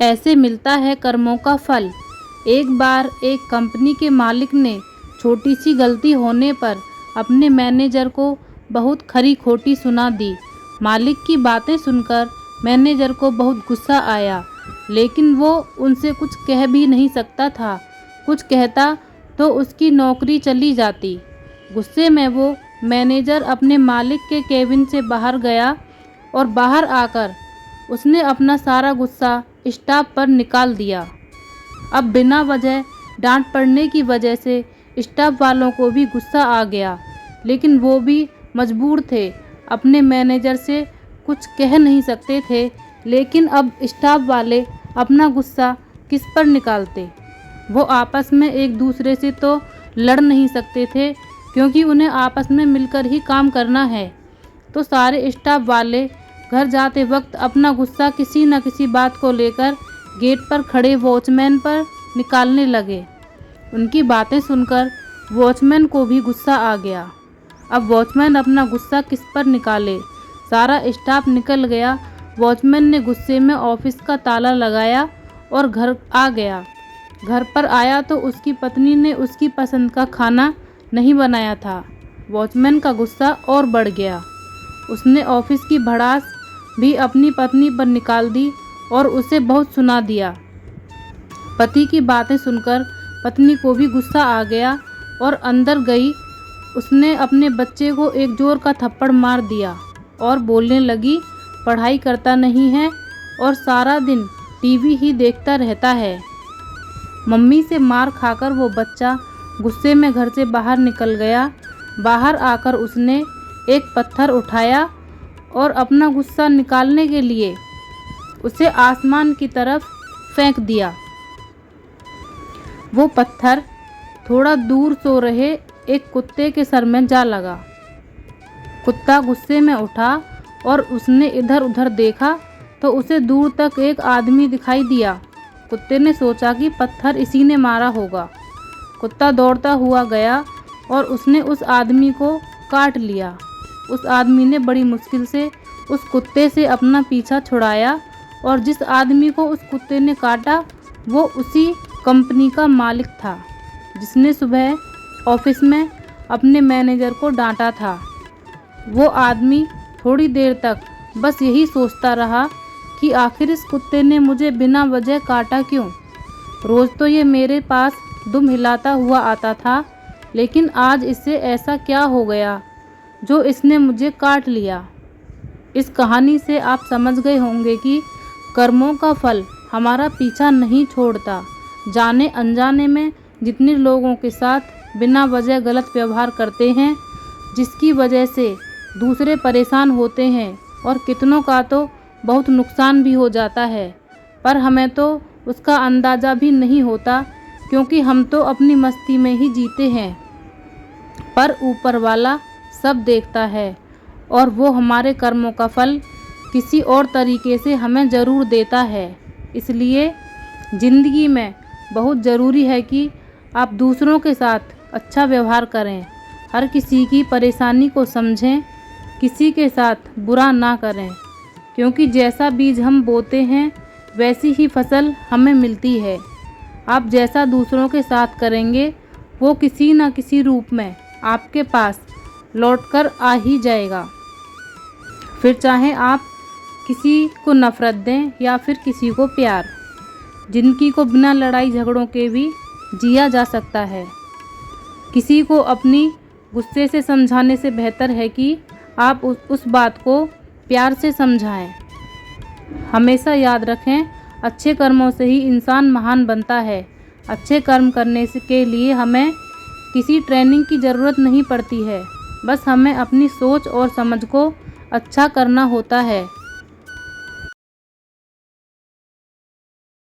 ऐसे मिलता है कर्मों का फल। एक बार एक कंपनी के मालिक ने छोटी सी गलती होने पर अपने मैनेजर को बहुत खरी खोटी सुना दी। मालिक की बातें सुनकर मैनेजर को बहुत गुस्सा आया, लेकिन वो उनसे कुछ कह भी नहीं सकता था। कुछ कहता तो उसकी नौकरी चली जाती। गुस्से में वो मैनेजर अपने मालिक के केबिन से बाहर गया और बाहर आकर उसने अपना सारा गुस्सा स्टाफ पर निकाल दिया। अब बिना वजह डांट पड़ने की वजह से स्टाफ वालों को भी गुस्सा आ गया, लेकिन वो भी मजबूर थे। अपने मैनेजर से कुछ कह नहीं सकते थे, लेकिन अब स्टाफ वाले अपना गुस्सा किस पर निकालते। वो आपस में एक दूसरे से तो लड़ नहीं सकते थे, क्योंकि उन्हें आपस में मिलकर ही काम करना है। तो सारे स्टाफ वाले घर जाते वक्त अपना गुस्सा किसी न किसी बात को लेकर गेट पर खड़े वॉचमैन पर निकालने लगे। उनकी बातें सुनकर वॉचमैन को भी गुस्सा आ गया। अब वॉचमैन अपना गुस्सा किस पर निकाले। सारा स्टाफ निकल गया। वॉचमैन ने गुस्से में ऑफिस का ताला लगाया और घर आ गया। घर पर आया तो उसकी पत्नी ने उसकी पसंद का खाना नहीं बनाया था। वॉचमैन का गुस्सा और बढ़ गया। उसने ऑफिस की भड़ास भी अपनी पत्नी पर निकाल दी और उसे बहुत सुना दिया। पति की बातें सुनकर पत्नी को भी गुस्सा आ गया और अंदर गई। उसने अपने बच्चे को एक जोर का थप्पड़ मार दिया और बोलने लगी, पढ़ाई करता नहीं है और सारा दिन टीवी ही देखता रहता है। मम्मी से मार खाकर वो बच्चा गुस्से में घर से बाहर निकल गया। बाहर आकर उसने एक पत्थर उठाया और अपना गुस्सा निकालने के लिए उसे आसमान की तरफ फेंक दिया। वो पत्थर थोड़ा दूर सो रहे एक कुत्ते के सर में जा लगा। कुत्ता गुस्से में उठा और उसने इधर उधर देखा तो उसे दूर तक एक आदमी दिखाई दिया। कुत्ते ने सोचा कि पत्थर इसी ने मारा होगा। कुत्ता दौड़ता हुआ गया और उसने उस आदमी को काट लिया। उस आदमी ने बड़ी मुश्किल से उस कुत्ते से अपना पीछा छुड़ाया और जिस आदमी को उस कुत्ते ने काटा वो उसी कंपनी का मालिक था, जिसने सुबह ऑफिस में अपने मैनेजर को डांटा था। वो आदमी थोड़ी देर तक बस यही सोचता रहा कि आखिर इस कुत्ते ने मुझे बिना वजह काटा क्यों। रोज़ तो ये मेरे पास दुम हिलाता हुआ आता था, लेकिन आज इससे ऐसा क्या हो गया जो इसने मुझे काट लिया। इस कहानी से आप समझ गए होंगे कि कर्मों का फल हमारा पीछा नहीं छोड़ता। जाने अनजाने में जितने लोगों के साथ बिना वजह गलत व्यवहार करते हैं, जिसकी वजह से दूसरे परेशान होते हैं और कितनों का तो बहुत नुकसान भी हो जाता है, पर हमें तो उसका अंदाज़ा भी नहीं होता, क्योंकि हम तो अपनी मस्ती में ही जीते हैं। पर ऊपर वाला सब देखता है और वो हमारे कर्मों का फल किसी और तरीके से हमें ज़रूर देता है। इसलिए ज़िंदगी में बहुत ज़रूरी है कि आप दूसरों के साथ अच्छा व्यवहार करें, हर किसी की परेशानी को समझें, किसी के साथ बुरा ना करें, क्योंकि जैसा बीज हम बोते हैं वैसी ही फसल हमें मिलती है। आप जैसा दूसरों के साथ करेंगे वो किसी न किसी रूप में आपके पास लौटकर आ ही जाएगा। फिर चाहे आप किसी को नफ़रत दें या फिर किसी को प्यार, जिंदगी को बिना लड़ाई झगड़ों के भी जिया जा सकता है। किसी को अपनी गुस्से से समझाने से बेहतर है कि आप उस बात को प्यार से समझाएं। हमेशा याद रखें, अच्छे कर्मों से ही इंसान महान बनता है। अच्छे कर्म करने के लिए हमें किसी ट्रेनिंग की ज़रूरत नहीं पड़ती है, बस हमें अपनी सोच और समझ को अच्छा करना होता है।